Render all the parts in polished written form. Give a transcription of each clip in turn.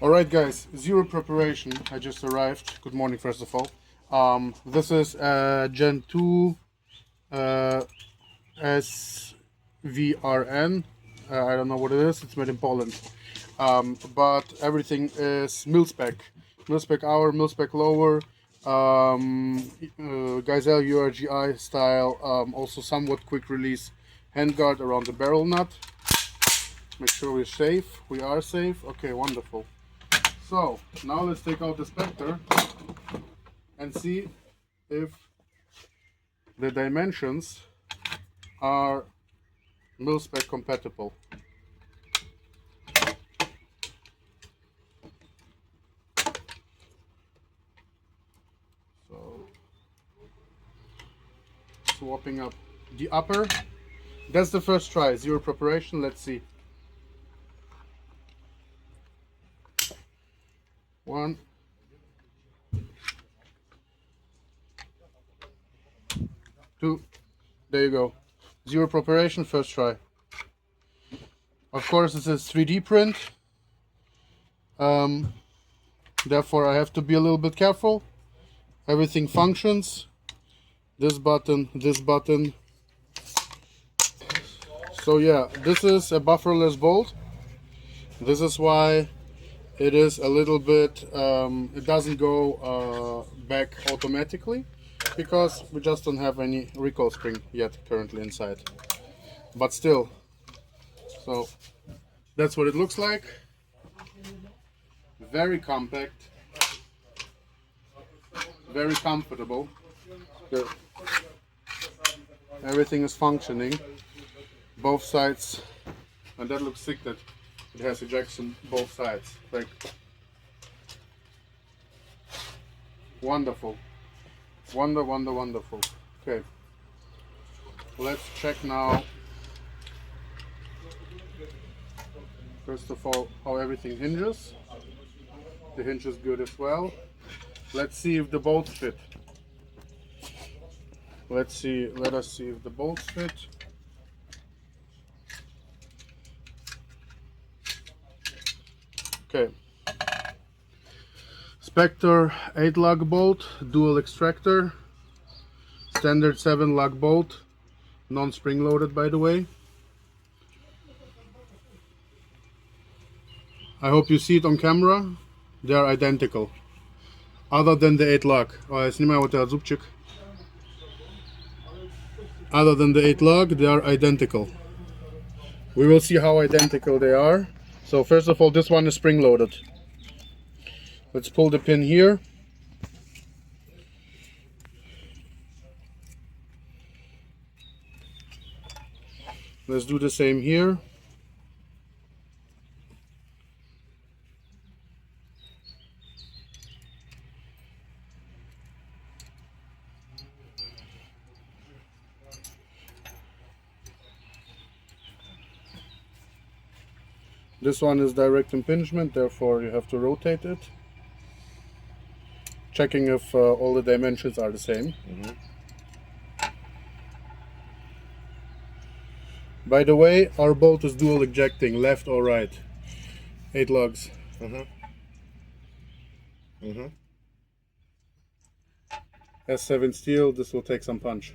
Alright guys, zero preparation. I just arrived. Good morning first of all. This is Gen 2 SVRN. I don't know what it is. It's made in Poland. But everything is mil-spec. Mil-spec hour, mil-spec lower. Gazelle URGI style. Also somewhat quick release handguard around the barrel nut. Make sure we're safe. We are safe. Okay, wonderful. So now let's take out the Spectre and see if the dimensions are mil-spec compatible. So swapping up the upper. That's the first try. Zero preparation. Let's see. 1, 2. There you go. Zero preparation, first try. Of course, this is 3D print. Therefore, I have to be a little bit careful. Everything functions. This button, this button. So yeah, this is a bufferless bolt. This is why it is a little bit, it doesn't go back automatically, because we just don't have any recoil spring yet currently inside. But still, so that's what it looks like. Very compact, very comfortable. Everything is functioning, both sides, and that looks sick that it has ejection both sides. Like, wonderful. Wonderful. Okay, let's check now, first of all, how everything hinges. The hinge is good as well. Let's see if the bolts fit. Let us see if the bolts fit. Okay, Spectre 8 lug bolt, dual extractor, standard 7 lug bolt, non-spring loaded by the way. I hope you see it on camera. They are identical, other than the 8 lug. Other than the 8 lug, they are identical. We will see how identical they are. So first of all, this one is spring loaded. Let's pull the pin here. Let's do the same here. This one is direct impingement, therefore you have to rotate it. Checking if all the dimensions are the same. By the way, our bolt is dual ejecting, left or right. 8 lugs. S7 steel, this will take some punch.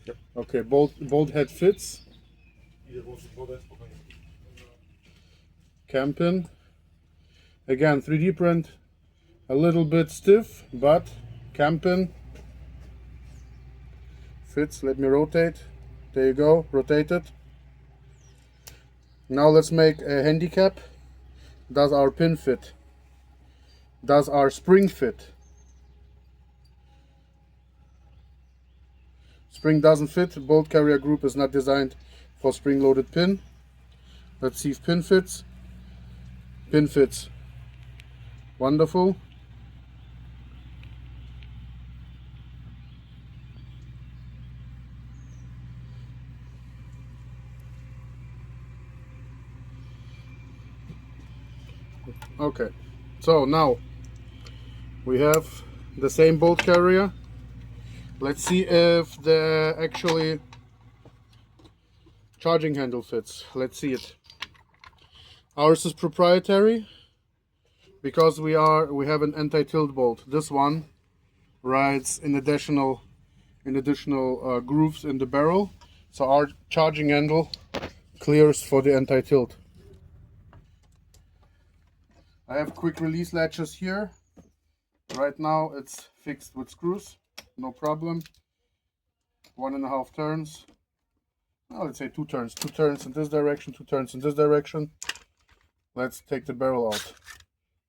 Yep. Okay, bolt head fits. Cam pin. Again, 3D print. A little bit stiff, but cam pin fits. Let me rotate. There you go, rotate it. Now let's make a handicap. Does our pin fit? Does our spring fit? Spring doesn't fit. Bolt carrier group is not designed for spring loaded pin. Let's see if pin fits. Pin fits. Wonderful. Okay, so now we have the same bolt carrier. Let's see if the actually charging handle fits. Let's see it. Ours is proprietary because we have an anti-tilt bolt. This one rides in additional grooves in the barrel, so our charging handle clears for the anti-tilt. I have quick release latches here. Right now it's fixed with screws, no problem. 1.5 turns. Oh, let's say 2 turns. 2 turns in this direction, 2 turns in this direction. Let's take the barrel out.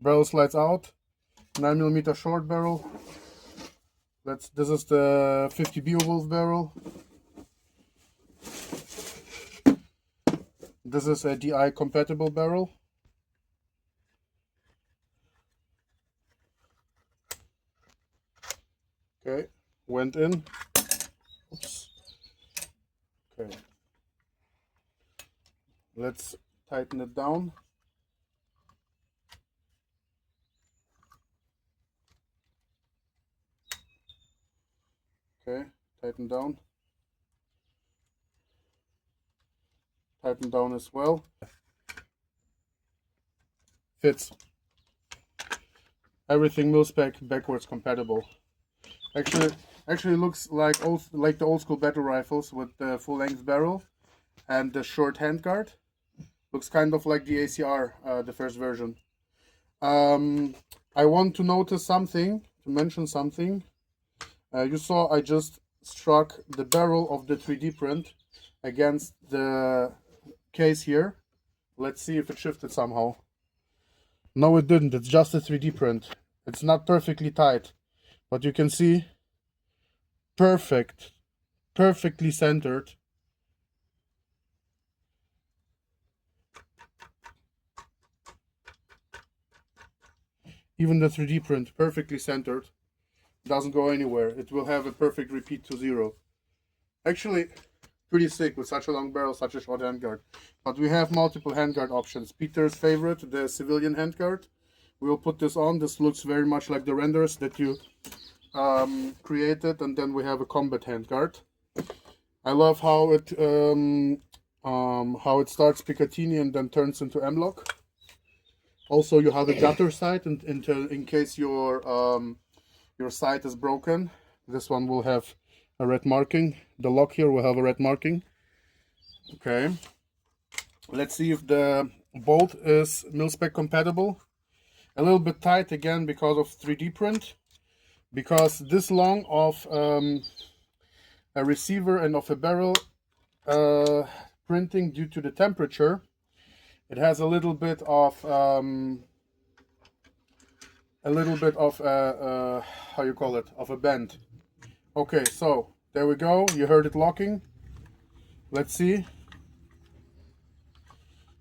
Barrel slides out. 9mm short barrel. This is the 50 Beowulf barrel. This is a DI compatible barrel. Okay, went in. Oops. Okay. Let's tighten it down. Okay, tighten down. Tighten down as well. Fits. Everything mil-spec backwards compatible. Actually looks like the old school battle rifles with the full length barrel and the short handguard. Looks kind of like the ACR, the first version. I want to mention something. You saw I just struck the barrel of the 3D print against the case here. Let's see if it shifted somehow. No, it didn't. It's just a 3D print. It's not perfectly tight, but you can see perfectly centered. Even the 3D print, perfectly centered, doesn't go anywhere. It will have a perfect repeat to 0. Actually, pretty sick with such a long barrel, such a short handguard. But we have multiple handguard options. Peter's favorite, the civilian handguard. We will put this on. This looks very much like the renders that you created, and then we have a combat handguard. I love how it starts Picatinny and then turns into M-lock. Also, you have a gutter sight in case your sight is broken. This one will have a red marking. The lock here will have a red marking. Okay. Let's see if the bolt is mil-spec compatible. A little bit tight again because of 3D print. Because this long of a receiver and of a barrel printing due to the temperature, it has a little bit of how you call it, of a bend. Okay, so there we go. You heard it locking. Let's see.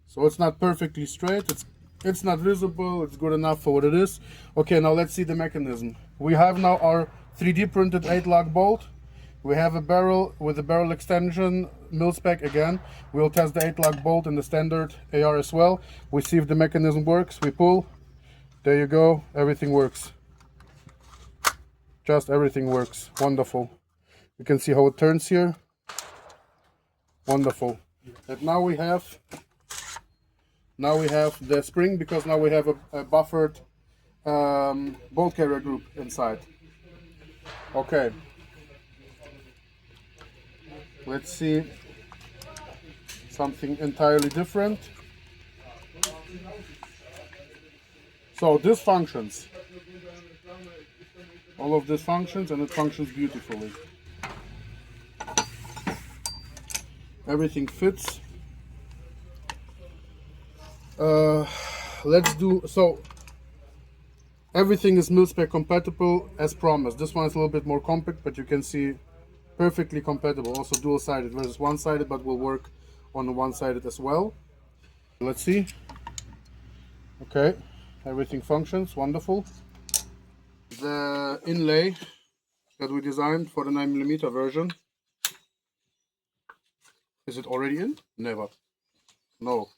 So it's not perfectly straight. It's not visible. It's good enough for what it is. Okay, now let's see the mechanism. We have now our 3D printed 8-lock bolt. We have a barrel with a barrel extension, mil-spec again. We'll test the 8-lock bolt in the standard AR as well. We see if the mechanism works. We pull. There you go. Everything works. Just everything works. Wonderful. You can see how it turns here. Wonderful. And now we have the spring, because now we have a buffered bolt carrier group inside. Okay. Let's see something entirely different. So this functions. All of this functions, and it functions beautifully. Everything fits. Let's do so. Everything is mil-spec compatible as promised. This one is a little bit more compact, but you can see perfectly compatible. Also dual-sided versus one-sided, but will work on the one-sided as well. Let's see. Okay, everything functions. Wonderful. The inlay that we designed for the 9mm version. Is it already in? Never. No.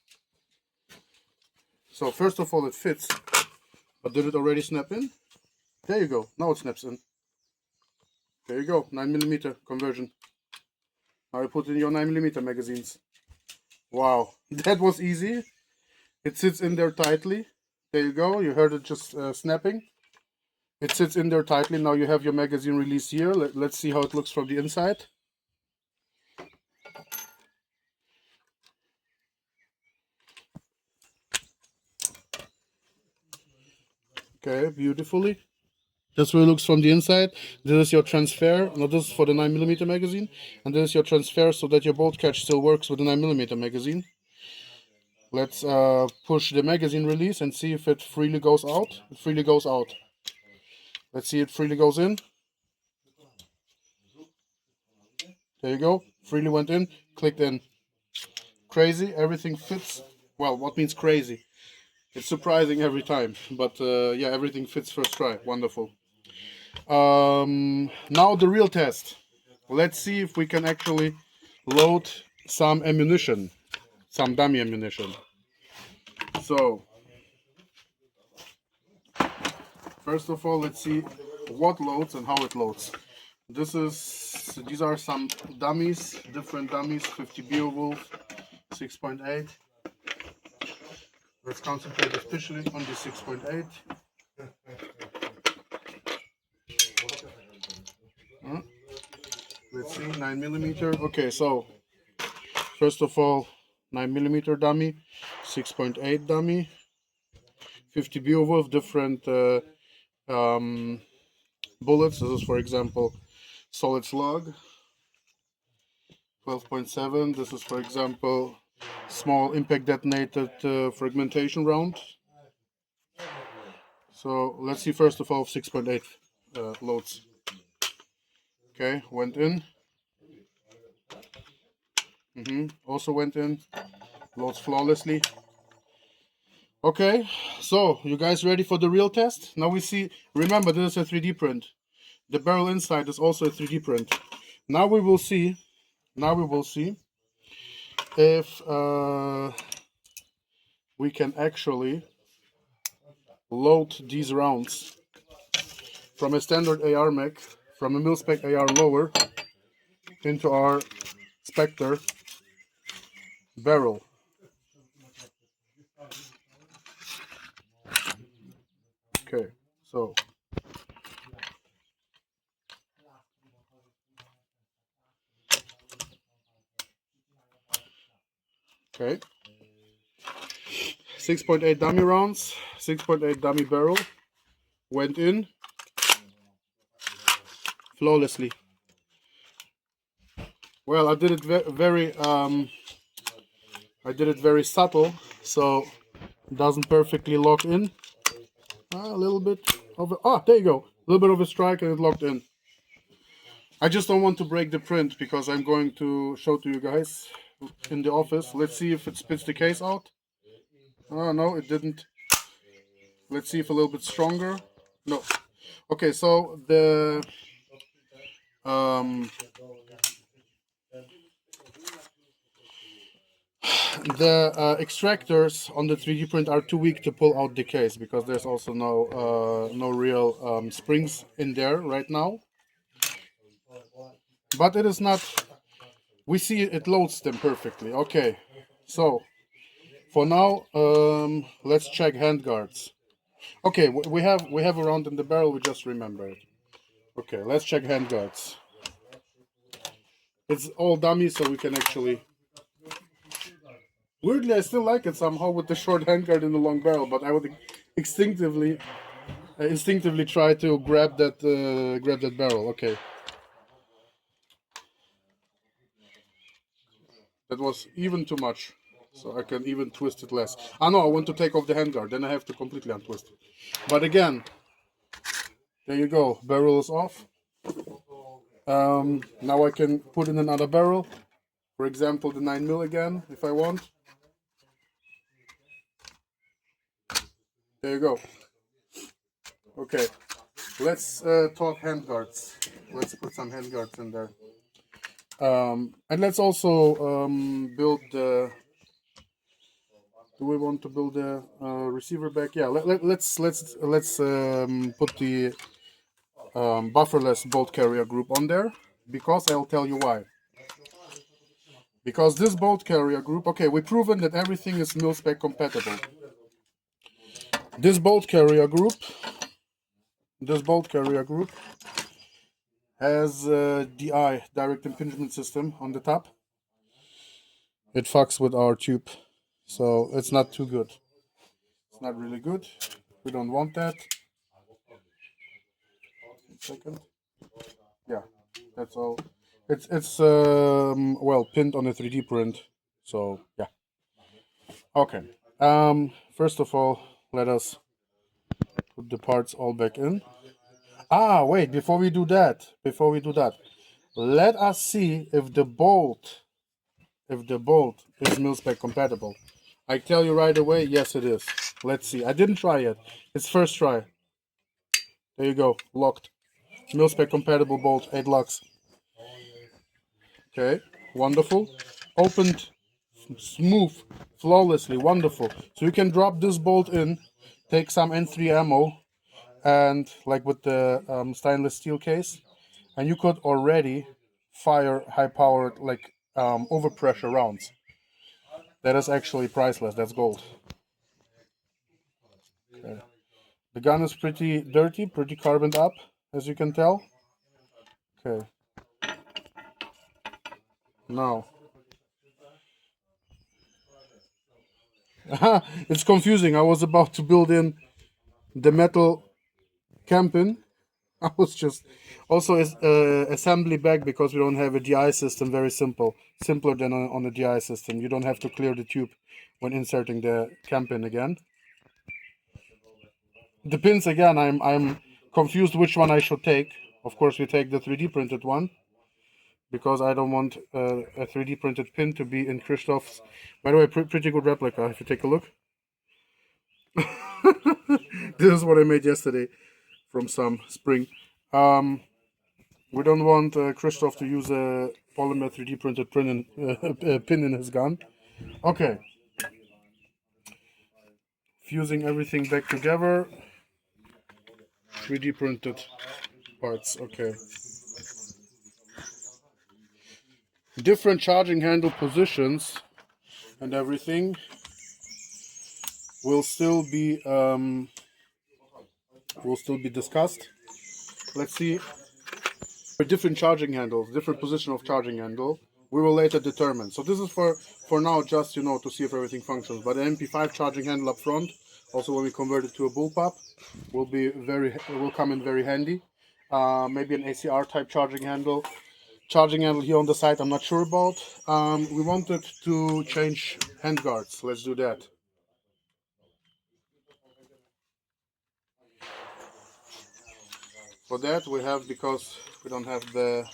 So first of all, it fits. But did it already snap in? There you go. Now it snaps in. There you go. 9mm conversion. Now you put in your 9mm magazines. Wow. That was easy. It sits in there tightly. There you go. You heard it just snapping. It sits in there tightly. Now you have your magazine release here. Let's see how it looks from the inside. Okay, beautifully. That's what it looks from the inside. This is your transfer. Now this is for the 9mm magazine. And this is your transfer so that your bolt catch still works with the 9mm magazine. Let's push the magazine release and see if it freely goes out. It freely goes out. Let's see it freely goes in. There you go. Freely went in, clicked in. Crazy, everything fits. Well, what means crazy? It's surprising every time. But yeah, everything fits first try. Wonderful. Now the real test. Let's see if we can actually load some ammunition. Some dummy ammunition. So, first of all, let's see what loads and how it loads. These are some dummies, different dummies, 50 Beowulf, 6.8. Let's concentrate especially on the 6.8. Let's see, 9mm. Okay, so first of all, 9mm dummy, 6.8 dummy, 50 Beowulf, different bullets. This is, for example, solid slug, 12.7. This is, for example, small impact detonated fragmentation round. So let's see first of all 6.8 loads. Okay, went in. Also went in. Loads flawlessly. Okay, so you guys ready for the real test? Now we see, remember this is a 3D print. The barrel inside is also a 3D print. Now we will see if we can actually load these rounds from a standard AR mag, from a mil-spec AR lower, into our Spectre barrel. Okay, so okay, 6.8 dummy rounds, 6.8 dummy barrel, went in flawlessly. Well, I did it very subtle, so it doesn't perfectly lock in. A little bit of there you go, a little bit of a strike and it locked in. I just don't want to break the print because I'm going to show to you guys in the office. Let's see if it spits the case out. Oh no, it didn't. Let's see if a little bit stronger. No. Okay, so the extractors on the 3D print are too weak to pull out the case because there's also no real springs in there right now. But it is not. We see it loads them perfectly. Okay, so for now, let's check handguards. Okay, we have a round in the barrel. We just remembered. Okay, let's check handguards. It's all dummy, so we can actually. Weirdly, I still like it somehow with the short handguard and the long barrel, but I would instinctively try to grab that barrel. Okay, that was even too much, so I can even twist it less. Ah no, I want to take off the handguard, then I have to completely untwist it. But again, there you go, barrel is off. Now I can put in another barrel, for example the 9mm again, if I want. There you go. Okay, let's talk handguards. Let's put some handguards in there. And let's also build the. Do we want to build a receiver back? Yeah. Let's put the bufferless bolt carrier group on there, because I'll tell you why. Because this bolt carrier group, okay, we've proven that everything is mil-spec compatible. This bolt carrier group has DI, direct impingement system, on the top. It fucks with our tube, so it's not too good. It's not really good. We don't want that. Second. Yeah, that's all. It's well pinned on a 3D print, so yeah. Okay. First of all, let us put the parts all back in. Ah, wait, before we do that, let us see if the bolt is mil-spec compatible. I tell you right away, yes it is. Let's see. I didn't try yet. It's first try. There you go, locked. Mil-spec compatible bolt, 8 lux. Okay, wonderful. Opened smooth, flawlessly, wonderful. So you can drop this bolt in, take some N3 ammo, and like with the stainless steel case, and you could already fire high-powered, like overpressure rounds. That is actually priceless. That's gold. Okay. The gun is pretty dirty, pretty carboned up, as you can tell. Okay. Now. It's confusing. I was about to build in the metal camping. I was just also assembly back because we don't have a DI system. Very simple, simpler than on a DI system. You don't have to clear the tube when inserting the cam pin again. The pins again, I'm confused which one I should take. Of course, we take the 3D printed one because I don't want a 3D printed pin to be in Christoph's. By the way, pretty good replica. If you take a look, this is what I made yesterday from some spring. We don't want Christoph to use a polymer 3D printed pin in his gun. Okay. Fusing everything back together. 3D printed parts. Okay. Different charging handle positions and everything will still be discussed. Let's see. Different charging handles, different position of charging handle, we will later determine. So this is for now, just to see if everything functions. But an MP5 charging handle up front, also when we convert it to a bullpup, will come in very handy. Maybe an ACR type charging handle. Charging handle here on the side, I'm not sure about. We wanted to change handguards. Let's do that. For that we have, because we don't have the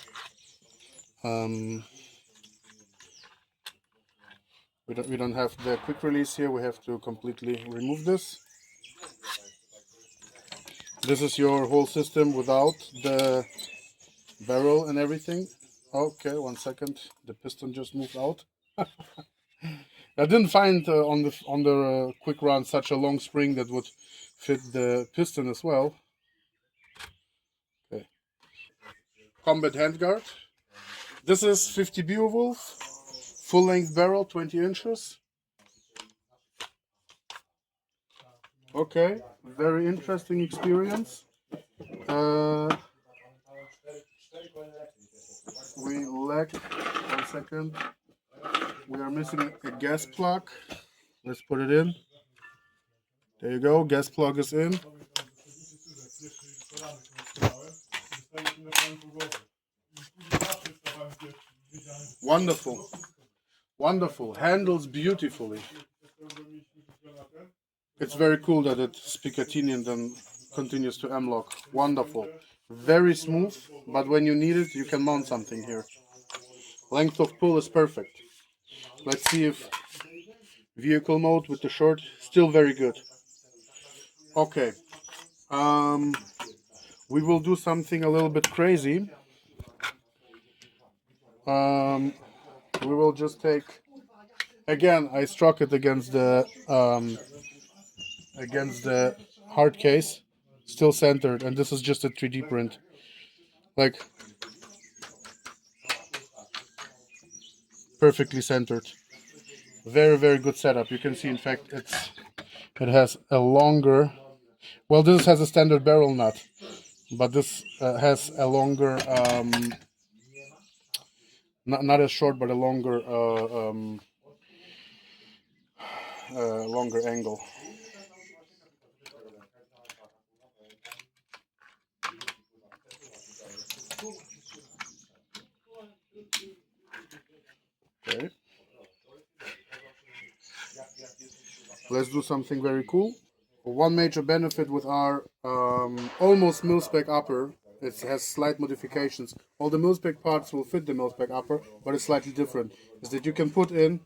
we don't have the quick release here, we have to completely remove this. This is your whole system without the barrel and everything. Okay, 1 second, the piston just moved out. I didn't find on the quick run such a long spring that would fit the piston as well. Okay. Combat handguard. This is 50 Beowulf, full length barrel, 20 inches. Okay, very interesting experience. We lack, 1 second, we are missing a gas plug. Let's put it in. There you go, gas plug is in. Wonderful, wonderful, handles beautifully. It's very cool that it's Picatinny and then continues to M-lock. Wonderful. Very smooth, but when you need it, you can mount something here. Length of pull is perfect. Let's see if vehicle mode with the short, still very good. Okay. We will do something a little bit crazy. We will just take, again, I struck it against the hard case, still centered, and this is just a 3D print. Like, perfectly centered. Very, very good setup. You can see, in fact, It has a longer, well, this has a standard barrel nut, but this has a longer, not as short, but a longer, longer angle. Okay. Let's do something very cool. One major benefit with our almost mil-spec upper, it has slight modifications. All the mil-spec parts will fit the mil-spec upper, but it's slightly different. Is that you can put in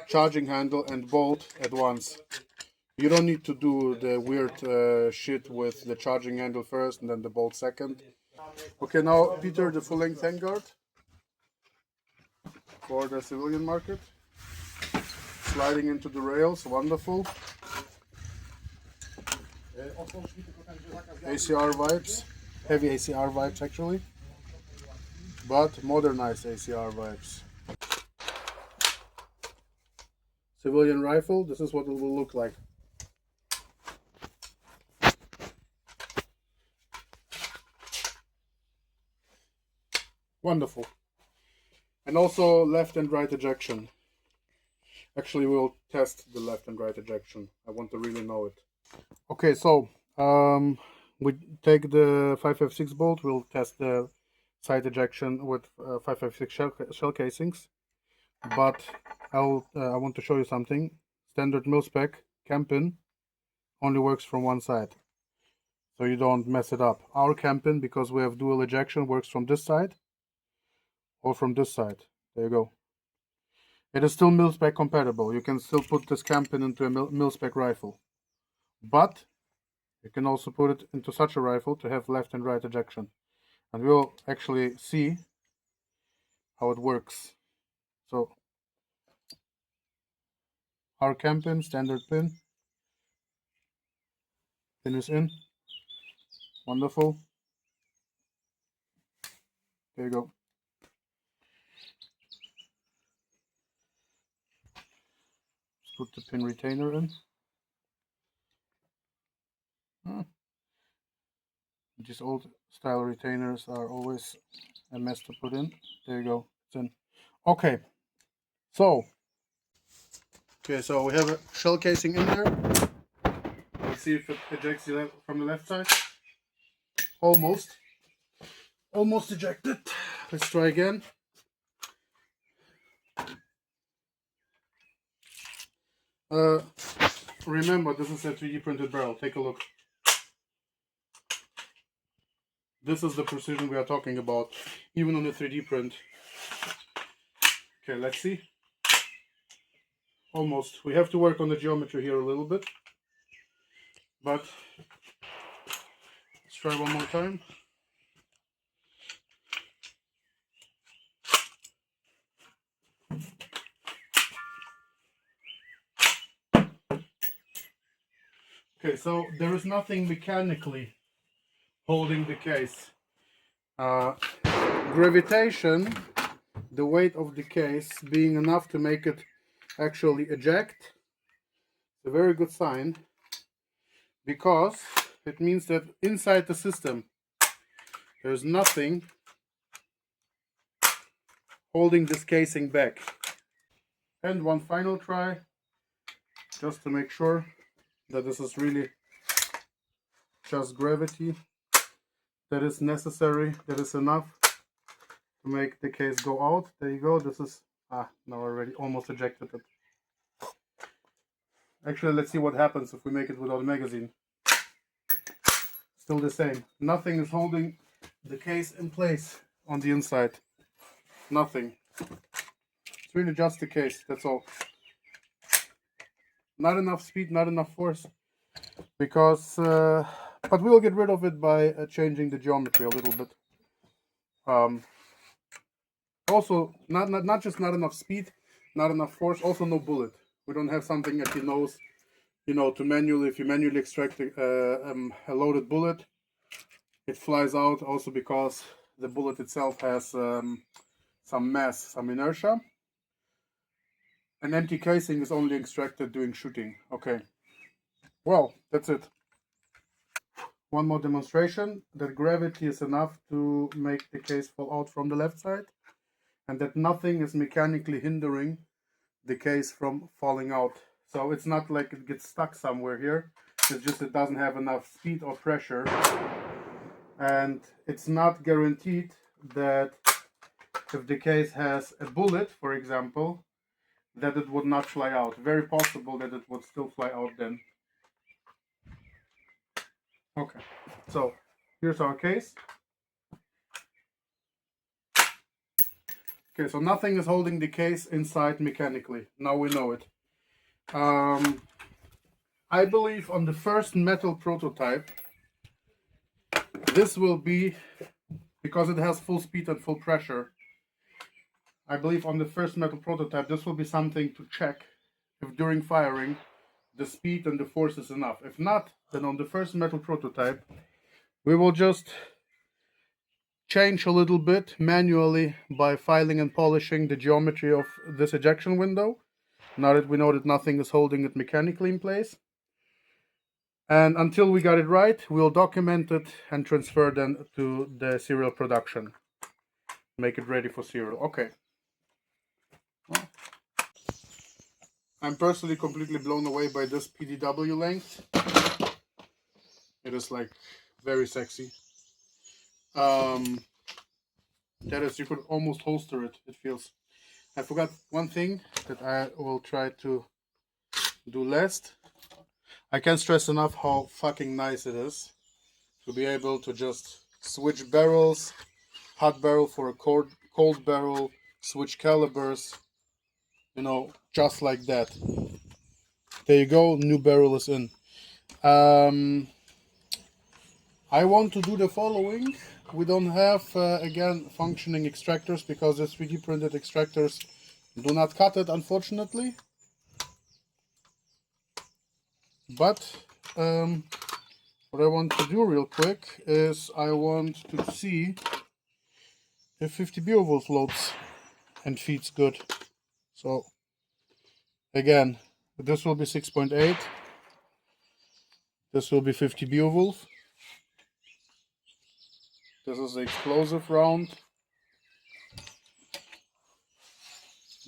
charging handle and bolt at once. You don't need to do the weird shit with the charging handle first and then the bolt second. Okay, now Peter, the full-length handguard for the civilian market. Sliding into the rails, wonderful. ACR vibes, heavy ACR vibes actually, but modernized ACR vibes. Civilian rifle, this is what it will look like. Wonderful. And also left and right ejection. Actually, we'll test the left and right ejection. I want to really know it. Okay, so we take the 556 bolt. We'll test the side ejection with 556 shell casings. But I want to show you something. Standard mil-spec cam pin only works from one side, so you don't mess it up. Our cam pin, because we have dual ejection, works from this side or from this side. There you go. It is still mil-spec compatible. You can still put this cam pin into a mil-spec rifle, but you can also put it into such a rifle to have left and right ejection, and we'll actually see how it works. So our cam pin, standard pin is in. Wonderful. There you go. Put the pin retainer in. These old style retainers are always a mess to put in. There you go. It's in. Okay. So we have a shell casing in there. Let's see if it ejects from the left side. Almost ejected. Let's try again. Remember, this is a 3D printed barrel. Take a look. This is the precision we are talking about, even on the 3D print. Okay, let's see. Almost. We have to work on the geometry here a little bit, but let's try one more time. Okay, so there is nothing mechanically holding the case. Gravitation, the weight of the case being enough to make it actually eject, a very good sign, because it means that inside the system there's nothing holding this casing back. And one final try, just to make sure that this is really just gravity that is necessary, that is enough to make the case go out. There you go. This is now already almost ejected it. Actually, let's see what happens if we make it without a magazine. Still the same. Nothing is holding the case in place on the inside. Nothing. It's really just the case, that's all. Not enough speed, not enough force, because but we'll get rid of it by changing the geometry a little bit. Also, not just not enough speed, not enough force, also no bullet. We don't have something at the nose, to manually, if you manually extract a loaded bullet, it flies out, also because the bullet itself has some mass, some inertia. An empty casing is only extracted during shooting. Okay. Well, that's it. One more demonstration that gravity is enough to make the case fall out from the left side, and that nothing is mechanically hindering the case from falling out. So it's not like it gets stuck somewhere here. It's just it doesn't have enough speed or pressure, and it's not guaranteed that if the case has a bullet, for example, that it would not fly out. Very possible that it would still fly out then. Okay, so here's our case. Okay, so nothing is holding the case inside mechanically. Now we know it. I believe on the first metal prototype, this will be, because it has full speed and full pressure, I believe on the first metal prototype, this will be something to check if during firing the speed and the force is enough. If not, then on the first metal prototype, we will just change a little bit manually by filing and polishing the geometry of this ejection window, now that we know that nothing is holding it mechanically in place. And until we got it right, we'll document it and transfer them to the serial production. Make it ready for serial. Okay. I'm personally completely blown away by this PDW length. It is like very sexy. That is, you could almost holster it, it feels. I forgot one thing that I will try to do last. I can't stress enough how fucking nice it is to be able to just switch barrels, hot barrel for a cold barrel, switch calibers, you know, just like that. There you go, new barrel is in. I want to do the following. We don't have, again, functioning extractors because the 3D printed extractors do not cut it, unfortunately. But what I want to do real quick is I want to see if 50 Beowulf loads and feeds good. So again, this will be 6.8. This will be 50 Beowulf. This is the explosive round.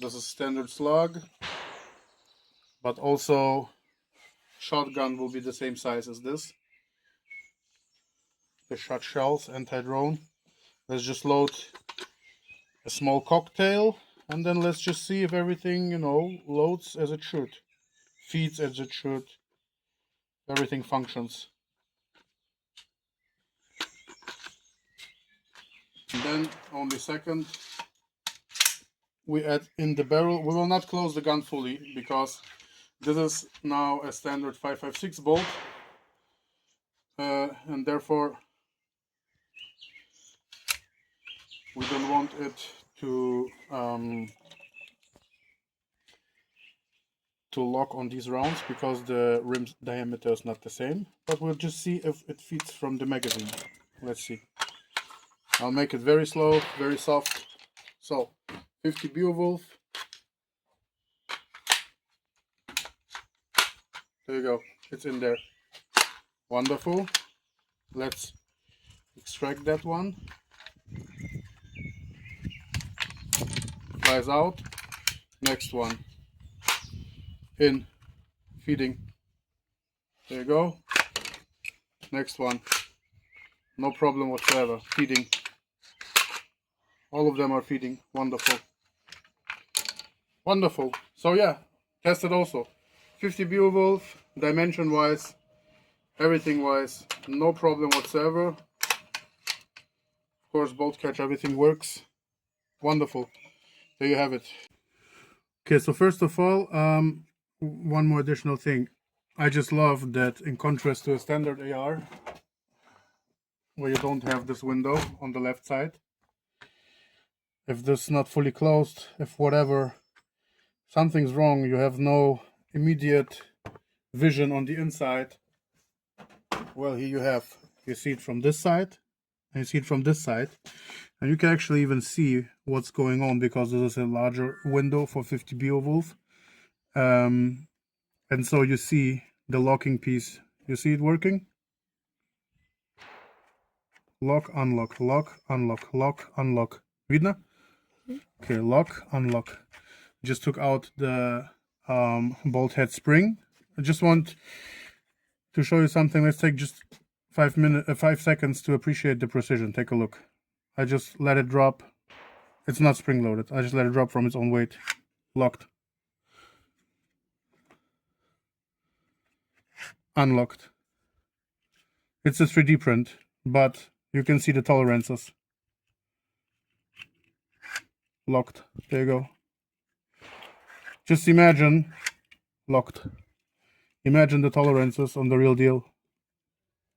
This is standard slug. But also shotgun will be the same size as this. The shot shells, anti-drone. Let's just load a small cocktail and then let's just see if everything, you know, loads as it should. Feeds as it should. Everything functions. And then only second we add in the barrel. We will not close the gun fully because this is now a standard 5.56 bolt, and therefore we don't want it to lock on these rounds because the rim diameter is not the same. But we'll just see if it fits from the magazine. Let's see. I'll make it very slow, very soft. So 50 Beowulf. There you go, it's in there. Wonderful. Let's extract that one. Flies out. Next one. In. Feeding. There you go. Next one. No problem whatsoever. Feeding. All of them are feeding. Wonderful. Wonderful. So yeah, tested also. 50 Beowulf, dimension wise, everything wise, no problem whatsoever. Of course, bolt catch, everything works. Wonderful. There you have it. Okay, so first of all, one more additional thing. I just love that in contrast to a standard AR, where you don't have this window on the left side. If this is not fully closed, if whatever, something's wrong, you have no immediate vision on the inside. Well, here you have, you see it from this side, and you see it from this side, and you can actually even see what's going on because this is a larger window for 50 Beowulf. And so you see the locking piece. You see it working? Lock, unlock, lock, unlock, lock, unlock. Видно? Okay, lock, unlock. Just took out the bolt head spring. I just want to show you something. Let's take just 5 seconds to appreciate the precision. Take a look. I just let it drop. It's not spring loaded. I just let it drop from its own weight. Locked. Unlocked. It's a 3D print, but you can see the tolerances. Locked. There you go. Just imagine, locked. Imagine the tolerances on the real deal.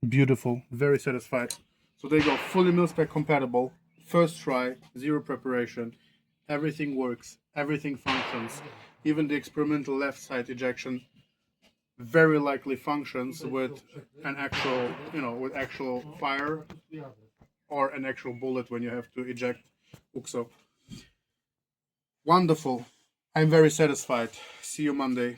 Beautiful. Very satisfied. So there you go. Fully mil-spec compatible. First try. Zero preparation. Everything works. Everything functions. Even the experimental left side ejection very likely functions with an actual, with actual fire or an actual bullet when you have to eject UXO. Wonderful. I'm very satisfied. See you Monday.